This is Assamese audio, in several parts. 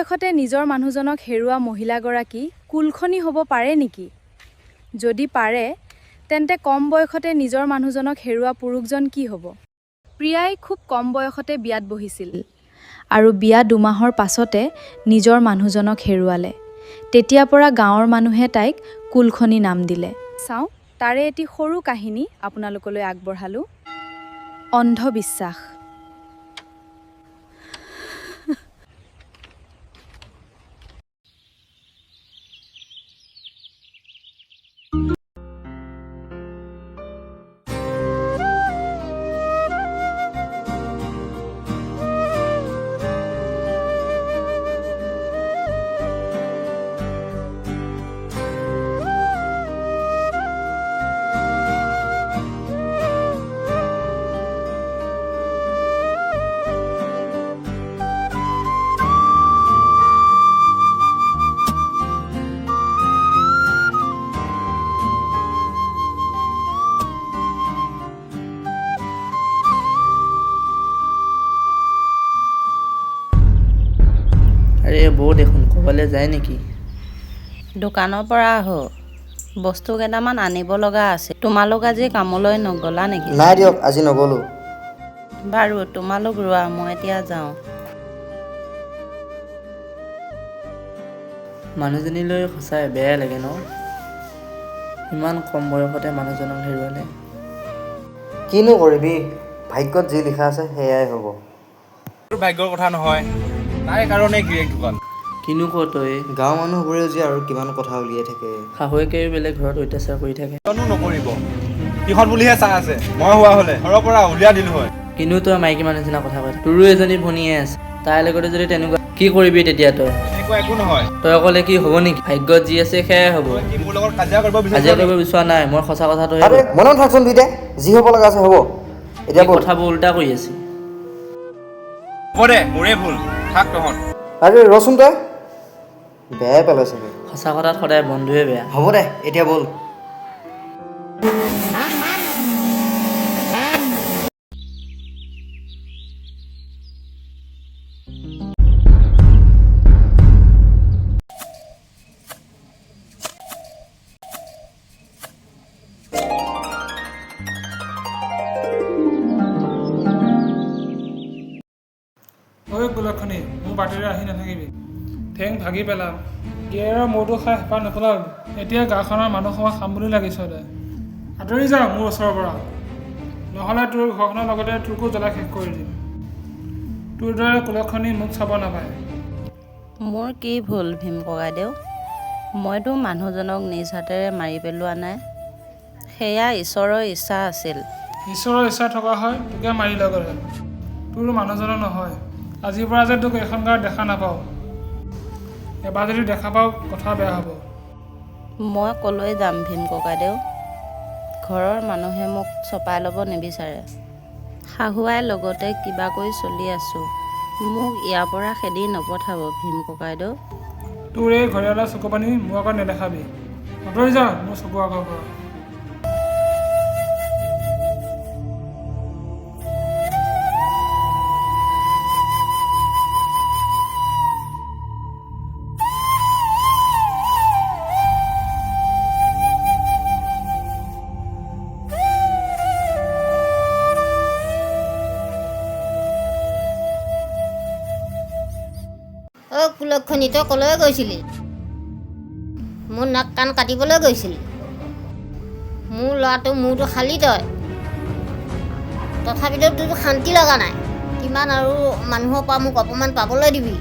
বয়সতে নিজৰ মানুহজনক হেৰুৱা মহিলাগৰাকী কুলখনি হ'ব পাৰে নেকি? যদি পাৰে, তেন্তে কম বয়সতে নিজৰ মানুহজনক হেৰুৱা পুৰুষজন কি হ'ব? প্ৰিয়াই খুব কম বয়সতে বিয়াত বহিছিল আৰু বিয়া 2 মাহৰ পাছতে নিজৰ মানুহজনক হেৰুৱালে। তেতিয়াৰ পৰা গাঁৱৰ মানুহে তাইক কুলখনি নাম দিলে। চাওঁ, তাৰে এটি সৰু কাহিনী আপোনালোকলৈ আগবঢ়ালোঁ। অন্ধবিশ্বাস। আৰে বৌ দেখোন ক'বলৈ যায় নেকি? দোকানৰ পৰা আহো, বস্তু কেইটামান আনিব লগা আছে। তোমালোক আজি কামলৈ নগ'লা নেকি? নাই দিয়ক, আজি নগ'লোঁ। বাৰু তোমালোক ৰোৱা, মই এতিয়া যাওঁ। মানুহজনীলৈ সঁচাই বেয়াই লাগে ন? ইমান কম বয়সতে মানুহজনক হেৰুৱালে। কিনো কৰিবি, ভাগ্যত যি লিখা আছে সেয়াই হ'ব। ভাগ্যৰ কথা নহয়, তাই কাৰণে গিৰিয়েক ঢুকাল। কিনো ক তই? গাঁৱৰ মানুহবোৰেও যে আৰু কিমান কথা উলিয়াই থাকে। শাহুৱেকেও বেলেগ ঘৰত অত্যাচাৰ কৰি থাকে। কিয়নো নকৰিব, সিহঁত বুলিহে চাই আছে। মই হোৱা হ'লে ঘৰৰ পৰা উলিয়াই দিলোঁ হয়। কিন্তু তই মাইকী মানুহ নিচিনা কথা কৈ থাক। তোৰো এজনী ভনীয়ে আছে, তাইৰ লগতে যদি তেনেকুৱা কি কৰিবি তেতিয়া তই? এনেকুৱা একো নহয়। তই অকলে কি হ'ব নেকি? ভাগ্যত যি আছে সেয়াই হ'ব। তই কি মোৰ লগত কাজিয়া কৰিব কাজিয়া বিচাৰিছ? কৰিব বিচৰা নাই, মই সঁচা কথাটোহে আৰে কৈছোঁ। মনত থাকচোন দুইটাই, যি হ'ব লগা আছে হ'ব। এতিয়া এই ব'ল। কথাবোৰ উল্টা কৰি আছে। হ'ব দে, মোৰে ভুল, থাক তহঁত। আৰে ৰচোন তই, বেয়াই পালে চাগে। সঁচা কথাত সদায় বন্ধুৱে বেয়া। হ'ব দে, এতিয়া ব'ল। ঐ কুলক্ষণি, মোৰ বাটেৰে আহি নাথাকিবি। ঠেং ভাগি পেলাম। গিয়েৰৰ মূৰটো খাই হেঁপাহ নপলাল। এতিয়া গাঁওখনৰ মানুহসভা খাম বুলি লাগিছ তই। আঁতৰি যা মোৰ ওচৰৰ পৰা, নহ'লে তোৰ ঘৰখনৰ লগতে তোৰকো জ্বলাই শেষ কৰি দিম। তোৰ দৰে কুলক্ষণি মোক চাব নাপায়। মোৰ কি ভুল ভীম ককাইদেউ? মইতো মানুহজনক নিজ হাতেৰে মাৰি পেলোৱা নাই। সেয়া ঈশ্বৰৰ ইচ্ছা আছিল। ঈশ্বৰৰ ইচ্ছা থকা হয় তোকে মাৰি লৈ গ'লে। তোৰ মানুহজনৰ নহয়। আজিৰ পৰা যে তোক এখন গাঁৱত দেখা নাপাওঁ। এবাৰ যদি দেখা পাওঁ কথা বেয়া হ'ব। মই ক'লৈ যাম ভীম ককাইদেউ? ঘৰৰ মানুহে মোক চপাই ল'ব নিবিচাৰে। শাহুৱাই লগতে কিবা কৰি চলি আছোঁ। মোক ইয়াৰ পৰা খেদি নপঠাব ভীম ককাইদেউ। তোৰ এই ঘৰিয়ালৰ চকু পানী মোৰ আগত নেদেখাবি। আঁতৰি যা মোৰ চকু আগৰ পৰা। অ' কুলক্ষণি, তই ক'লৈ গৈছিলি? মোৰ নাক কাণ কাটিবলৈ গৈছিলি? মোৰ ল'ৰাটো মূৰটো খালি তই, তথাপিতো তোৰ শান্তি লগা নাই। কিমান আৰু মানুহৰ পৰা মোক অপমান পাবলৈ দিবি?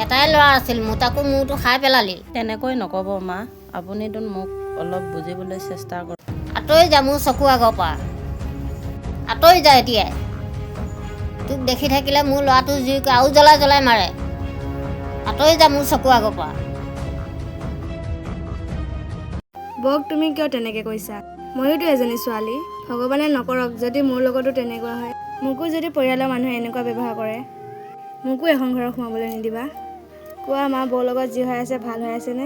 এটাই ল'ৰা আছিল, মোৰ তাকো মূৰটো খাই পেলালি। তেনেকৈ নক'ব মা, আপুনিতো মোক অলপ বুজিবলৈ চেষ্টা কৰক। আঁতৰি যা মোৰ চকু আগৰ পৰা, আঁতৰি যা এতিয়াই। তোক দেখি থাকিলে মোৰ ল'ৰাটো জুইক আৰু জ্বলাই জ্বলাই মাৰে। আঁতৰি যা মোৰ চকু আগৰ পৰা। বৌক তুমি কিয় তেনেকৈ কৈছা? ময়োতো এজনী ছোৱালী। ভগৱানে নকৰক যদি মোৰ লগতো তেনেকুৱা হয়। মোকো যদি পৰিয়ালৰ মানুহে এনেকুৱা ব্যৱহাৰ কৰে, মোকো এখন ঘৰত সোমাবলৈ নিদিবা। কোৱা মা, বৌৰ লগত যি হৈ আছে ভাল হৈ আছেনে?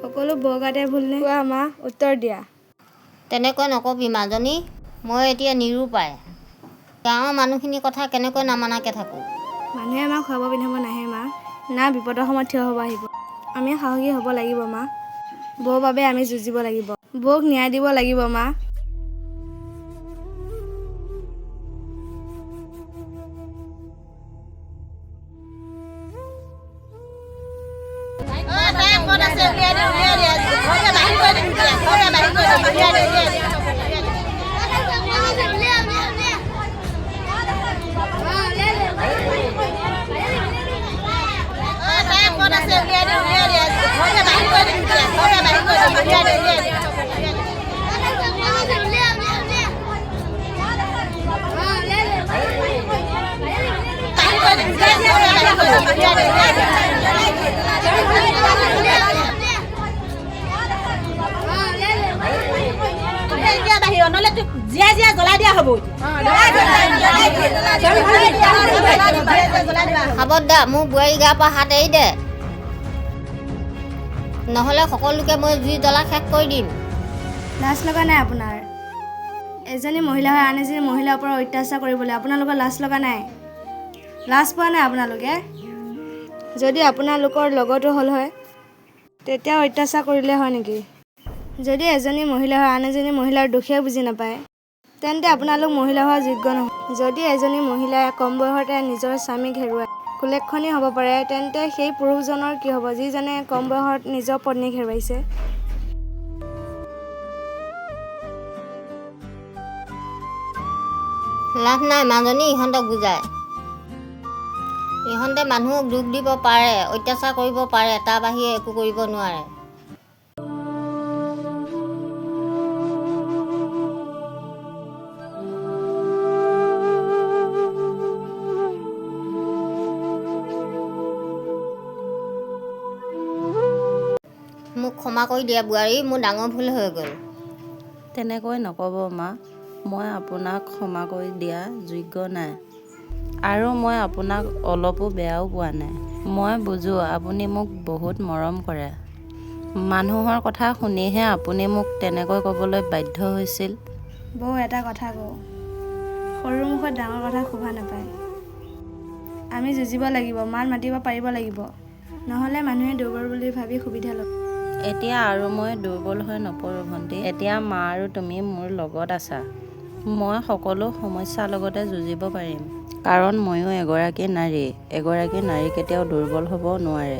সকলো বৌৰ গাতে ভুলনে? কোৱা মা, উত্তৰ দিয়া। তেনেকৈ নকবি মাজনী, মই এতিয়া নিৰুপায়। গাঁৱৰ মানুহখিনিৰ কথা কেনেকৈ নামানাকৈ থাকোঁ? মানুহে আমাক খুৱাব পিন্ধাব নাহে মা, না বিপদৰ সময়ত থিয় হ'ব আহিব। আমি সাহসী হ'ব লাগিব মা। বৌৰ বাবে আমি যুঁজিব লাগিব। বৌক ন্যায় দিব লাগিব মা। সাবদ্দা মোৰ বোৱাৰী গাৰ পৰা হাত এৰি দে, নহ'লে সকলোকে মই জুই জ্বলা শেষ কৰি দিম। লাজ লগা নাই আপোনাৰ? এজনী মহিলা হৈ আন এজনী মহিলাৰ ওপৰত অত্যাচাৰ কৰিবলৈ আপোনালোকৰ লাজ লগা নাই? লাজ পোৱা নাই আপোনালোকে? যদি আপোনালোকৰ লগতো হ'ল হয় তেতিয়া অত্যাচাৰ কৰিলে হয় নেকি? যদি এজনী মহিলা হৈ আন এজনী মহিলাৰ দুখে বুজি নাপায় তেন্তে আপোনালোক মহিলা হোৱা যোগ্য নহয়। যদি এজনী মহিলাই কম বয়সতে নিজৰ স্বামীক হেৰুৱাই কুলক্ষণী হ'ব পাৰে তেন্তে সেই পুৰুষজনৰ কি হ'ব যিজনে কম বয়সত নিজৰ পত্নীক হেৰুৱাইছে? লাভ নাই মাজনী, ইহঁতক বুজায়। ইহঁতে মানুহক দুখ দিব পাৰে, অত্যাচাৰ কৰিব পাৰে, তাৰ বাহিৰে একো কৰিব নোৱাৰে। মোক ক্ষমা কৰি দিয়া বোৱাৰী, মোৰ ডাঙৰ ভুল হৈ গ'ল। তেনেকৈ নক'ব মা, মই আপোনাক ক্ষমা কৰি দিয়া যোগ্য নাই আৰু মই আপোনাক অলপো বেয়াও পোৱা নাই। মই বুজোঁ আপুনি মোক বহুত মৰম কৰে। মানুহৰ কথা শুনিহে আপুনি মোক তেনেকৈ ক'বলৈ বাধ্য হৈছিল। বৌ এটা কথা কওঁ, সৰুৰ মুখত ডাঙৰ কথা শোভা নাপায়। আমি যুঁজিব লাগিব, মাত মাতিব পাৰিব লাগিব, নহ'লে মানুহে দুৰ্বল বুলি ভাবি সুবিধা ল'ব। এতিয়া আৰু মই দুৰ্বল হৈ নপৰোঁ ভণ্টি। এতিয়া মা আৰু তুমি মোৰ লগত আছা। মই সকলো সমস্যাৰ লগতে যুঁজিব পাৰিম, কাৰণ ময়ো এগৰাকী নাৰী। এগৰাকী নাৰী কেতিয়াও দুৰ্বল হ'ব নোৱাৰে।